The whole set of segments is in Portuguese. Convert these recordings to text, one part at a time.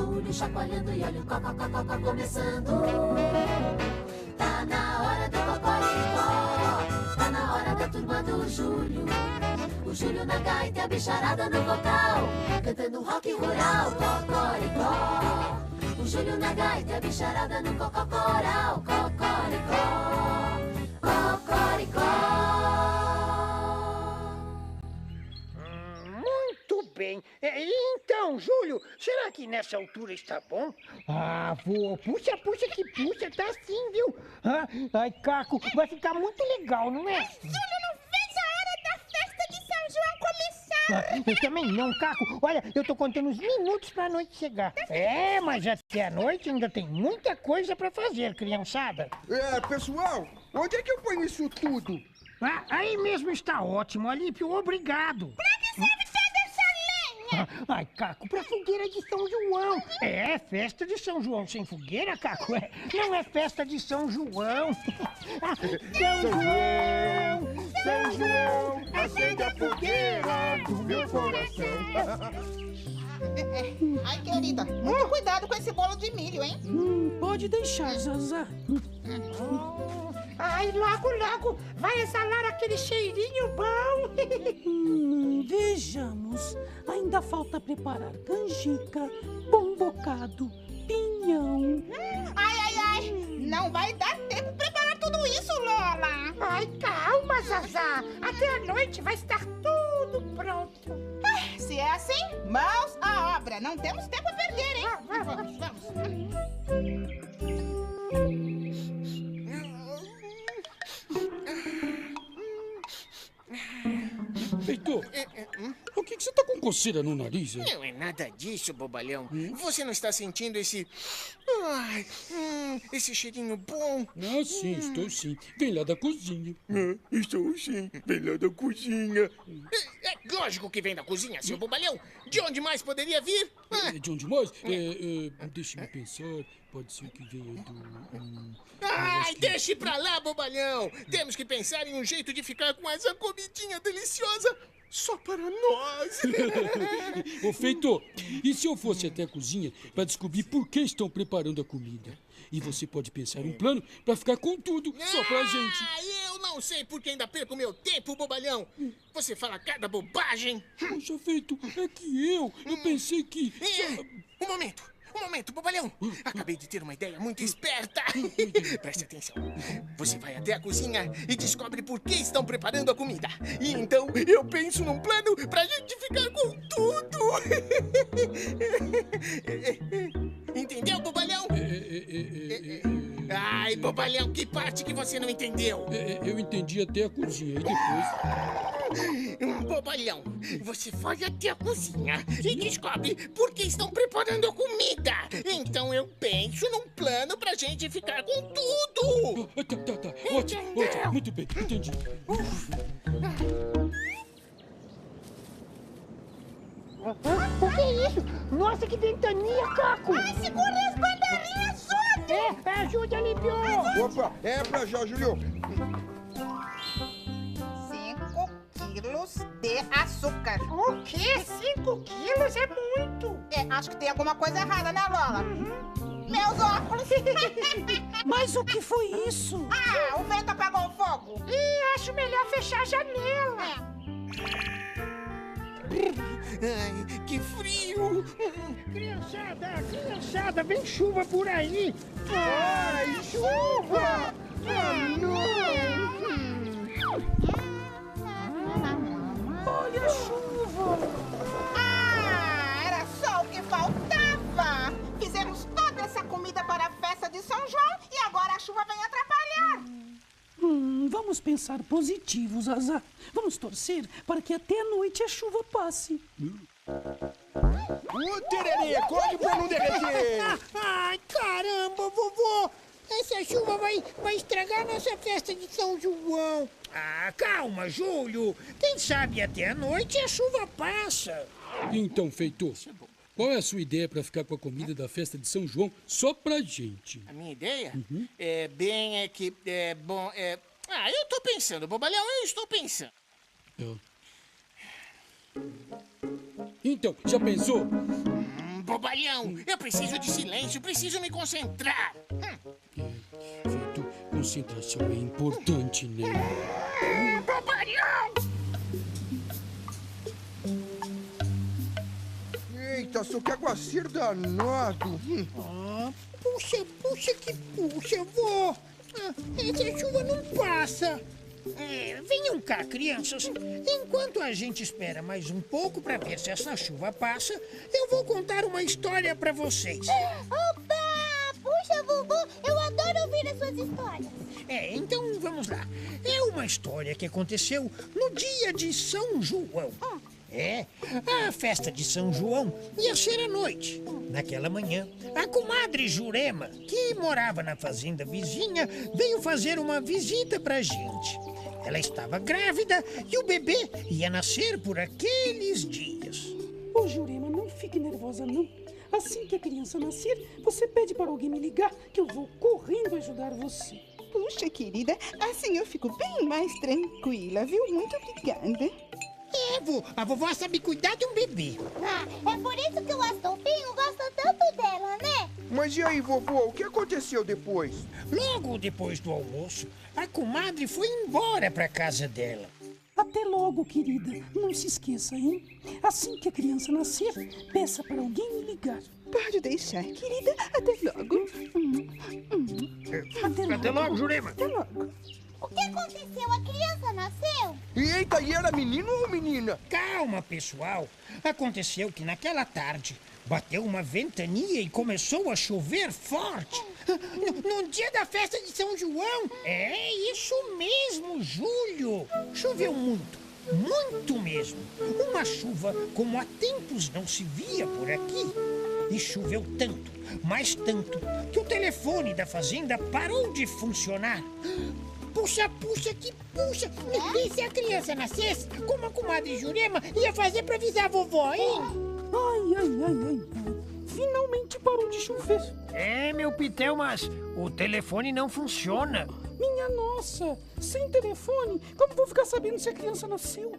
Júlio chacoalhando e olha o cocó começando. Tá na hora do cocoricó, tá na hora da turma do Júlio. O Júlio na gaita e a bicharada no vocal, cantando rock rural, cocoricó. O Júlio na gaita e a bicharada no cococoral, cocoricó, cocoricó. Muito bem. Então, Júlio, será que nessa altura está bom? Ah, vô, puxa que puxa, tá sim, viu? Ah, ai, Caco, vai ficar muito legal, não é? Júlio, não vejo a hora da festa de São João começar. Ah, eu também não, Caco. Olha, eu tô contando os minutos pra noite chegar. É, mas até a noite ainda tem muita coisa pra fazer, criançada. Pessoal, onde é que eu ponho isso tudo? Ah, aí mesmo está ótimo, Alípio, obrigado. Pra que serve toda essa lenha? Ai, Caco, pra fogueira de São João. É, festa de São João sem fogueira, Caco? Não é festa de São João. São João, acende a fogueira do meu coração. Ai, querida, muito cuidado com esse bolo de milho, hein? Pode deixar, Zazá. Ai, logo vai exalar aquele cheirinho bom. Vejamos. Ainda falta preparar canjica, pão bocado, pinhão. Ai, não vai dar tempo pra preparar tudo isso, Lola. Ai, calma, Zazá. Até a noite vai estar tudo pronto. Se é assim, mãos à obra. Não temos tempo a perder, hein? Vamos. Heitor, por que você tá com coceira no nariz? Hein? Não é nada disso, bobalhão. Você não está sentindo esse... Ai, esse cheirinho bom? Ah, sim, estou sim. Vem lá da cozinha. Estou sim, vem lá da cozinha. É lógico que vem da cozinha, seu bobalhão. De onde mais poderia vir? De onde mais? Deixa-me pensar. Pode ser que venha do... Ai, deixe pra lá, bobalhão. Temos que pensar em um jeito de ficar com essa comidinha deliciosa só para nós. Ô, Feitor, e se eu fosse até a cozinha para descobrir por que estão preparando a comida? E você pode pensar um plano para ficar com tudo, só pra gente. Eu não sei por que ainda perco meu tempo, bobalhão. Você fala cada bobagem. Poxa, Feitor, é que eu pensei que... Um momento, bobalhão. Acabei de ter uma ideia muito esperta. Preste atenção. Você vai até a cozinha e descobre por que estão preparando a comida. E então eu penso num plano pra gente ficar com tudo. Entendeu, bobalhão? Ai, bobalhão, que parte que você não entendeu? Eu entendi até a cozinha e depois... Bobalhão, você vai até a cozinha e descobre por que estão preparando a comida. Então eu penso num plano pra gente ficar com tudo. Tá. Ótimo. Muito bem, entendi. O que é isso? Nossa, que ventania, Caco! Ai, segura as bandeirinhas, ajude! Ajude, Alípio! Opa, é pra já, Júlio. 5 quilos de açúcar. O quê? 5 quilos é muito! Acho que tem alguma coisa errada, né, Lola? Meus óculos. Mas o que foi isso? O vento apagou o fogo. Ih, acho melhor fechar a janela. Ai, que frio. Criançada, vem chuva por aí. Ai, chuva! Olha a chuva! Era só o que faltava. Fizemos toda essa comida para a festa de São João e agora a chuva vem atrapalhar. Vamos pensar positivo, Zazá. Vamos torcer para que até a noite a chuva passe. O tererê, corre pra não derreter. Ai, caramba, vovô! Essa chuva vai estragar nossa festa de São João. Ah, calma, Júlio. Quem sabe até a noite a chuva passa. Então, Feitor, qual é a sua ideia para ficar com a comida da festa de São João só pra gente? A minha ideia eu tô pensando, bobalhão, eu estou pensando. Então, já pensou? bobalhão, eu preciso de silêncio, preciso me concentrar. Feito, concentração é importante, né? Bobalhão! Eita, só que aguaceiro danado. Ah, puxa que puxa, vô. Essa chuva não passa. Venham cá, crianças. Enquanto a gente espera mais um pouco para ver se essa chuva passa, eu vou contar uma história para vocês. Oba! Puxa, vovô, eu adoro ouvir as suas histórias. Então vamos lá. É uma história que aconteceu no dia de São João. A festa de São João ia ser à noite. Naquela manhã, a comadre Jurema, que morava na fazenda vizinha, veio fazer uma visita pra gente. Ela estava grávida e o bebê ia nascer por aqueles dias. Ô, Jurema, não fique nervosa, não. Assim que a criança nascer, você pede para alguém me ligar que eu vou correndo ajudar você. Puxa, querida, assim eu fico bem mais tranquila, viu? Muito obrigada. Vô, a vovó sabe cuidar de um bebê. É por isso que o Astolfinho gosta tanto dela, né? Mas e aí, vovô, o que aconteceu depois? Logo depois do almoço, a comadre foi embora pra casa dela. Até logo, querida. Não se esqueça, hein? Assim que a criança nascer, peça para alguém me ligar. Pode deixar, querida. Até logo. Até logo, Jurema. Até logo. O que aconteceu? A criança nasceu? Eita, e era menino ou menina? Calma, pessoal. Aconteceu que naquela tarde bateu uma ventania e começou a chover forte. No dia da festa de São João. É isso mesmo, Júlio. Choveu muito, muito mesmo. Uma chuva como há tempos não se via por aqui. E choveu tanto, mas tanto, que o telefone da fazenda parou de funcionar. Puxa, que puxa! E se a criança nascesse, como a comadre Jurema ia fazer pra avisar a vovó, hein? Ai. Finalmente parou de chover. Meu Pitel, mas o telefone não funciona. Minha nossa, sem telefone, como vou ficar sabendo se a criança nasceu?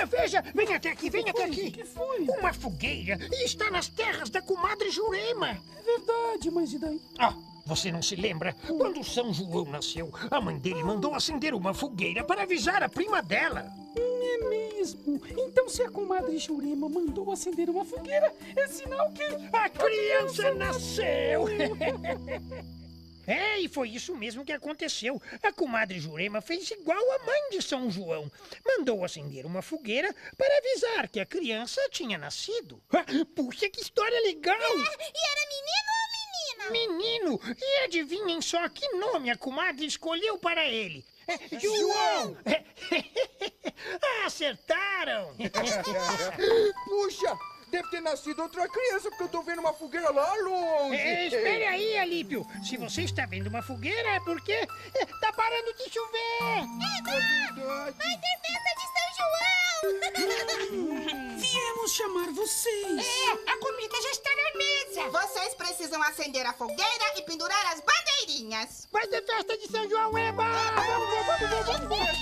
Veja, vem até aqui. Que foi? Uma fogueira e está nas terras da comadre Jurema. É verdade, mas e daí? Você não se lembra? Quando São João nasceu, a mãe dele mandou acender uma fogueira para avisar a prima dela. É mesmo. Então, se a comadre Jurema mandou acender uma fogueira, é sinal que a criança nasceu. E foi isso mesmo que aconteceu. A comadre Jurema fez igual a mãe de São João. Mandou acender uma fogueira para avisar que a criança tinha nascido. Puxa, que história legal! E era menino ou menina? Menino! E adivinhem só que nome a comadre escolheu para ele? João! Acertaram! Puxa, deve ter nascido outra criança, porque eu tô vendo uma fogueira lá longe. Espere aí, Alípio. Se você está vendo uma fogueira, é porque tá parando de chover. Vai ter festa de São João! viemos chamar vocês. A comida já está na mesa. Vocês precisam acender a fogueira e pendurar as bandeirinhas. Vai ter festa de São João, Eba! Vamos!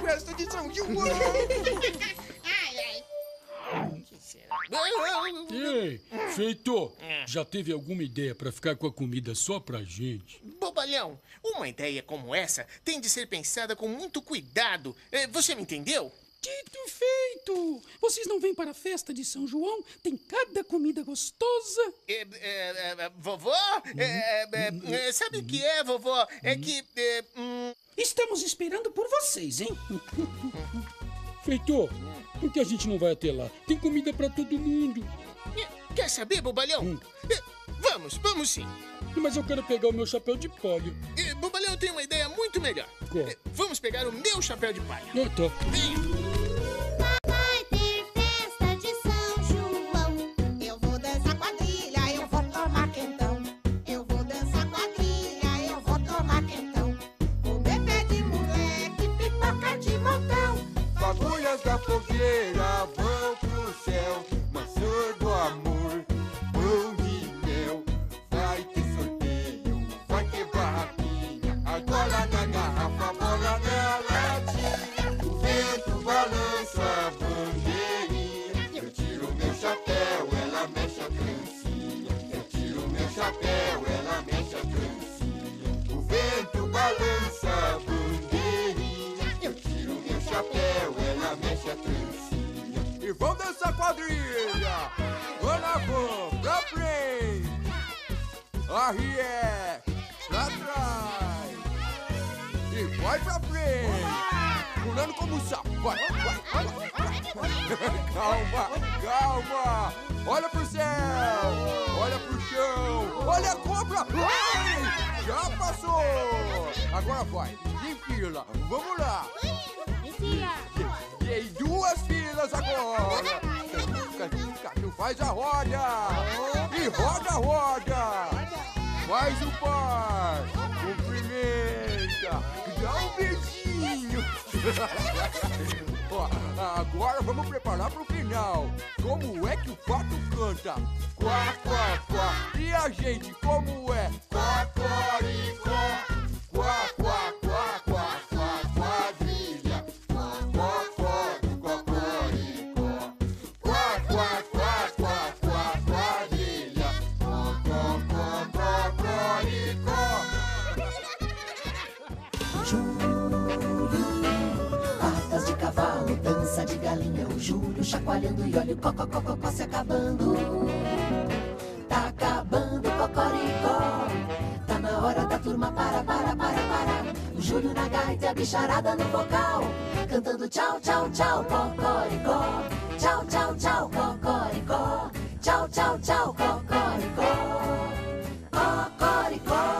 Festa de São João. Ei, feito! Já teve alguma ideia pra ficar com a comida só pra gente? Bobalhão, uma ideia como essa tem de ser pensada com muito cuidado. Você me entendeu? Dito e feito! Vocês não vêm para a festa de São João? Tem cada comida gostosa. Vovó? Sabe o que é, vovó? É que... Estamos esperando por vocês, hein? Feito, por que a gente não vai até lá? Tem comida pra todo mundo. Quer saber, bobalhão? Vamos sim. Mas eu quero pegar o meu chapéu de palha. Bobalhão, eu tenho uma ideia muito melhor. Qual? Vamos pegar o meu chapéu de palha. Tá. Venha. Vai ter festa de São João. Eu vou dançar quadrilha, eu vou tomar quentão. Eu vou dançar quadrilha, eu vou tomar quentão. Comer pé de moleque, pipoca de montão. Fagulhas da fogueira vão pro céu. Maçã do amor, pão de mel. Vai ter sorteio, vai ter barraquinha. Agora na garrafa, bola na latinha. O vento vai trancinha, mexe a trancinha. E vamos dançar quadrilha. Vai na van, pra frente. Arrié, pra trás. E vai pra frente. Pulando como um sapo. Vai. Calma. Olha pro céu. Olha pro chão. Olha a cobra. Ai, já passou. Agora vai. Em fila. Vamos lá. Tem 2 filas agora. Caju, faz a roda. E roda. Faz o par. Cumprimenta. Dá um beijinho. Ó, agora vamos preparar pro final. Como é que o pato canta? Quá, quá, quá. E a gente como é? Cocoricó. Quá, quá, quá, quá, quá, quadrilha. Cocó do cocoricó. Quá, quá, quá, quá, quá, quadrilha. Cocó, cocoricó. Patas de cavalo, dança de galinha, o Júlio chacoalhando e olha o cocó se acabando. Tá acabando o cocoricó. Tá na hora da turma para. O Júlio na gaita e a bicharada no vocal, cantando tchau, tchau, tchau, cocoricó. Tchau, tchau, tchau, cocoricó. Tchau, tchau, tchau, cocoricó. Cocoricó.